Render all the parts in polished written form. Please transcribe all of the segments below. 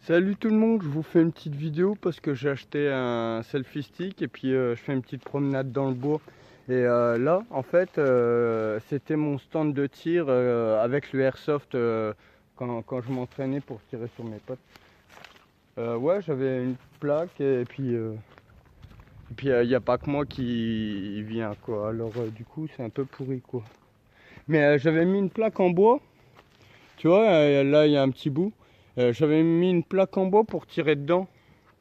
Salut tout le monde, je vous fais une petite vidéo parce que j'ai acheté un selfie stick et puis je fais une petite promenade dans le bois. Et là, en fait, c'était mon stand de tir avec le airsoft quand je m'entraînais pour tirer sur mes potes. Ouais, j'avais une plaque et puis il n'y a pas que moi qui y vient quoi. Alors du coup, c'est un peu pourri quoi. Mais j'avais mis une plaque en bois, tu vois, là il y a un petit bout. J'avais mis une plaque en bois pour tirer dedans.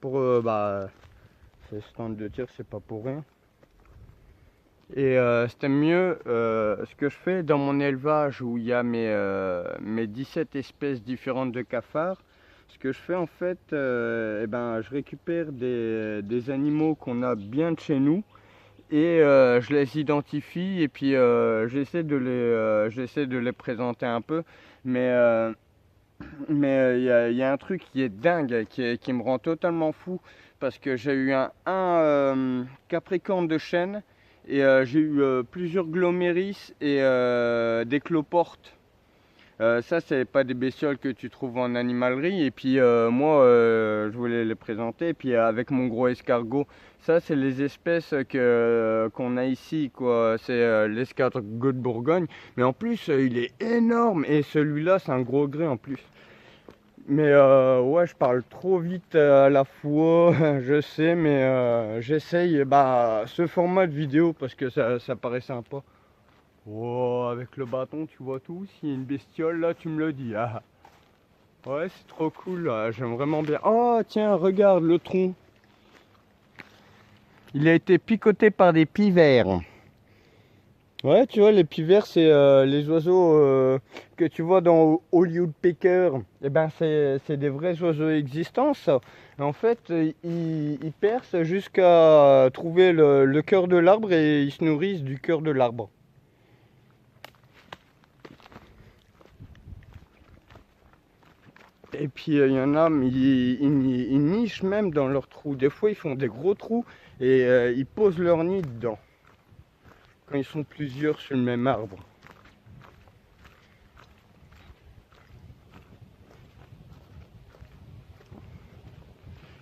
Pour ce stand de tir, c'est pas pour rien. Et c'était mieux ce que je fais dans mon élevage où il y a mes 17 espèces différentes de cafards. Ce que je fais en fait, je récupère des animaux qu'on a bien de chez nous et je les identifie et puis j'essaie de les présenter un peu. Mais il y a un truc qui est dingue, qui me rend totalement fou, parce que j'ai eu un capricorne de chêne, et j'ai eu plusieurs gloméris et des cloportes. Ça, c'est pas des bestioles que tu trouves en animalerie. Et puis moi, je voulais les présenter. Et puis avec mon gros escargot, ça, c'est les espèces qu'on a ici, quoi. C'est l'escargot de Bourgogne. Mais en plus, il est énorme. Et celui-là, c'est un gros grès en plus. Mais ouais, je parle trop vite à la fois, je sais, mais j'essaye ce format de vidéo parce que ça paraît sympa. Oh, avec le bâton, tu vois tout. S'il y a une bestiole, là, tu me le dis. Ah. Ouais, c'est trop cool, là. J'aime vraiment bien. Oh, tiens, regarde le tronc. Il a été picoté par des pivers. Ouais, tu vois, les pivers, c'est les oiseaux que tu vois dans Hollywood Pecker. Eh ben, c'est des vrais oiseaux existants, ça. Et en fait, ils percent jusqu'à trouver le cœur de l'arbre et ils se nourrissent du cœur de l'arbre. Et puis il y en a, mais ils nichent même dans leurs trous. Des fois, ils font des gros trous et ils posent leur nid dedans. Quand ils sont plusieurs sur le même arbre.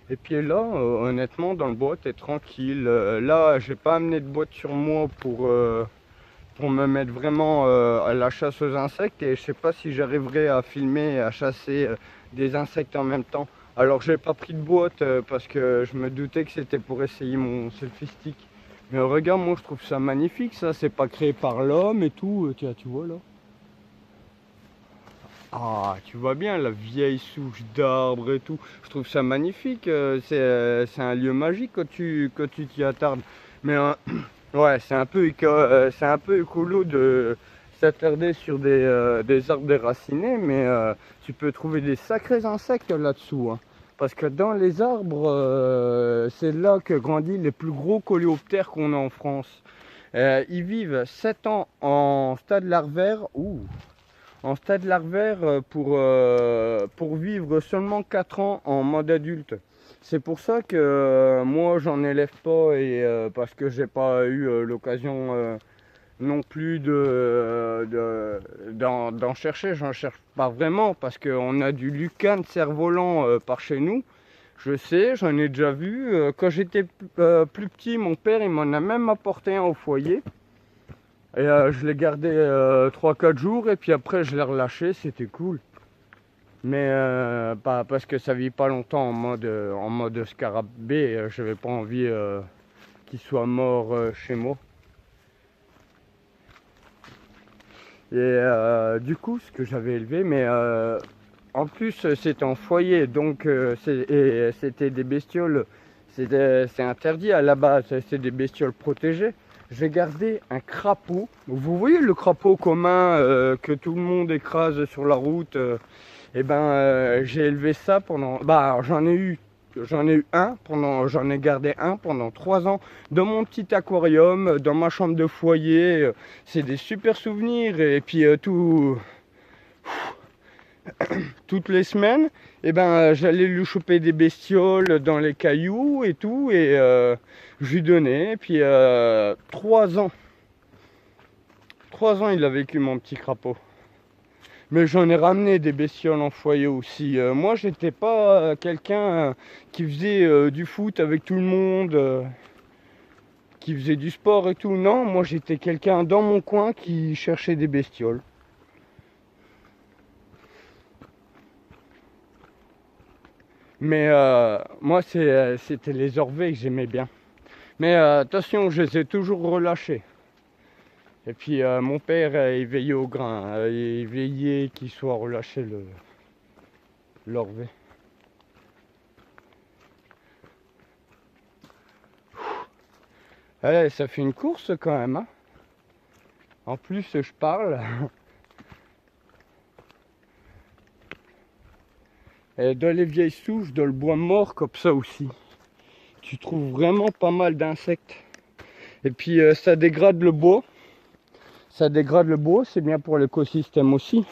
Et puis là, honnêtement, dans le bois, t'es tranquille. Là, j'ai pas amené de boîte sur moi pour me mettre vraiment à la chasse aux insectes. Et je sais pas si j'arriverai à filmer et à chasser des insectes en même temps. Alors j'ai pas pris de boîte parce que je me doutais que c'était pour essayer mon selfie stick. Mais regarde, moi je trouve ça magnifique, ça, c'est pas créé par l'homme et tout, tiens, tu vois là. Ah, tu vois bien la vieille souche d'arbre et tout, je trouve ça magnifique, c'est un lieu magique quand tu t'y attardes. Mais ouais, c'est un peu écolo de s'attarder sur des arbres déracinés, mais tu peux trouver des sacrés insectes là-dessous, hein. Parce que dans les arbres, c'est là que grandissent les plus gros coléoptères qu'on a en France. Ils vivent 7 ans en stade larvaire, en stade larvaire pour vivre seulement 4 ans en mode adulte. C'est pour ça que moi j'en élève pas et parce que j'ai pas eu l'occasion non plus d'en chercher. J'en cherche pas vraiment parce qu'on a du lucane cerf-volant par chez nous. Je sais, j'en ai déjà vu. Quand j'étais plus petit, mon père il m'en a même apporté un au foyer. Et je l'ai gardé 3-4 jours et puis après je l'ai relâché, c'était cool. Mais pas parce que ça vit pas longtemps en mode scarabée, j'avais pas envie qu'il soit mort chez moi. Et du coup, ce que j'avais élevé, mais en plus c'était en foyer, donc c'était des bestioles, c'est interdit à la base, c'est des bestioles protégées. J'ai gardé un crapaud. Vous voyez le crapaud commun que tout le monde écrase sur la route. J'ai élevé ça pendant. J'en ai eu un pendant. J'en ai gardé un pendant 3 ans dans mon petit aquarium, dans ma chambre de foyer. C'est des super souvenirs. Et puis toutes les semaines, j'allais lui choper des bestioles dans les cailloux et tout, et je lui donnais. Et puis 3 ans il a vécu mon petit crapaud. Mais j'en ai ramené des bestioles en foyer aussi. Moi, j'étais pas quelqu'un qui faisait du foot avec tout le monde, qui faisait du sport et tout. Non, moi, j'étais quelqu'un dans mon coin qui cherchait des bestioles. Mais moi, c'était les orvets que j'aimais bien. Mais attention, je les ai toujours relâchés. Et puis mon père, il veillait au grain. Il veillait qu'il soit relâché l'orvet. Allez, ça fait une course quand même. Hein. En plus, je parle. Et dans les vieilles souches, dans le bois mort comme ça aussi, tu trouves vraiment pas mal d'insectes. Et puis ça dégrade le bois. Ça dégrade le bois, c'est bien pour l'écosystème aussi.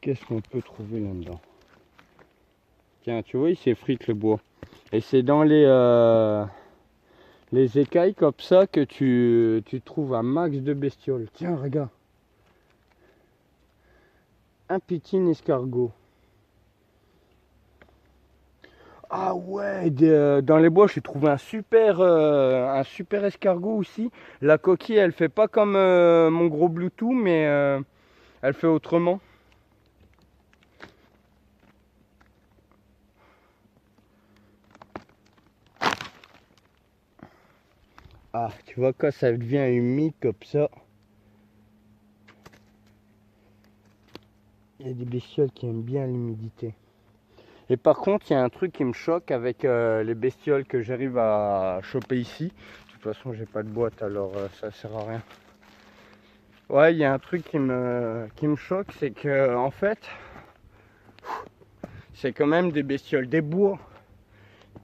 Qu'est-ce qu'on peut trouver là-dedans? Tiens, tu vois, il s'effrite le bois. Et c'est dans les écailles comme ça que tu trouves un max de bestioles. Tiens, regarde. Un petit escargot. Ah ouais, dans les bois, j'ai trouvé un super escargot aussi. La coquille, elle fait pas comme mon gros Bluetooth, mais elle fait autrement. Ah, tu vois, quand ça devient humide comme ça, il y a des bestioles qui aiment bien l'humidité. Et par contre, il y a un truc qui me choque avec les bestioles que j'arrive à choper ici. De toute façon, j'ai pas de boîte, alors ça sert à rien. Ouais, il y a un truc qui me choque, c'est que en fait, c'est quand même des bestioles des bois.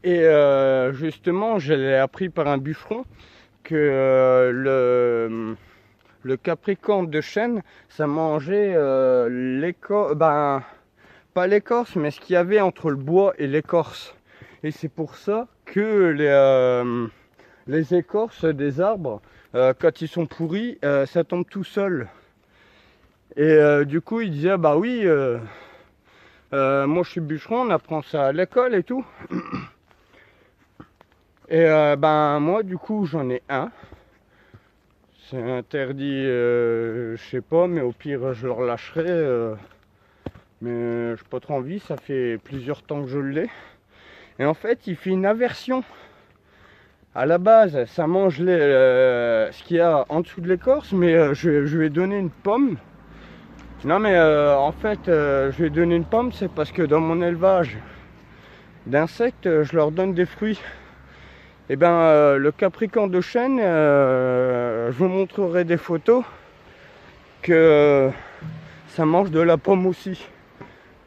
Et justement, je l'ai appris par un bûcheron que le capricorne de chêne, ça mangeait l'écorce, pas l'écorce, mais ce qu'il y avait entre le bois et l'écorce. Et c'est pour ça que les écorces des arbres, quand ils sont pourris, ça tombe tout seul. Et du coup, il disait, bah oui, moi je suis bûcheron, on apprend ça à l'école et tout. Et moi, du coup, j'en ai un. C'est interdit, je sais pas, mais au pire, je le relâcherai. Mais j'ai pas trop envie, ça fait plusieurs temps que je l'ai. Et en fait, il fait une aversion. À la base, ça mange ce qu'il y a en dessous de l'écorce, mais je lui ai donné une pomme. Non, mais en fait, je lui ai donné une pomme, c'est parce que dans mon élevage d'insectes, je leur donne des fruits. Et ben, le capricorne de chêne, je vous montrerai des photos que ça mange de la pomme aussi.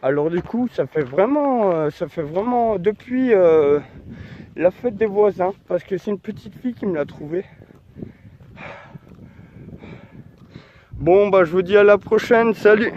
Alors du coup, ça fait vraiment depuis la fête des voisins, parce que c'est une petite fille qui me l'a trouvé. Bon, bah je vous dis à la prochaine, salut!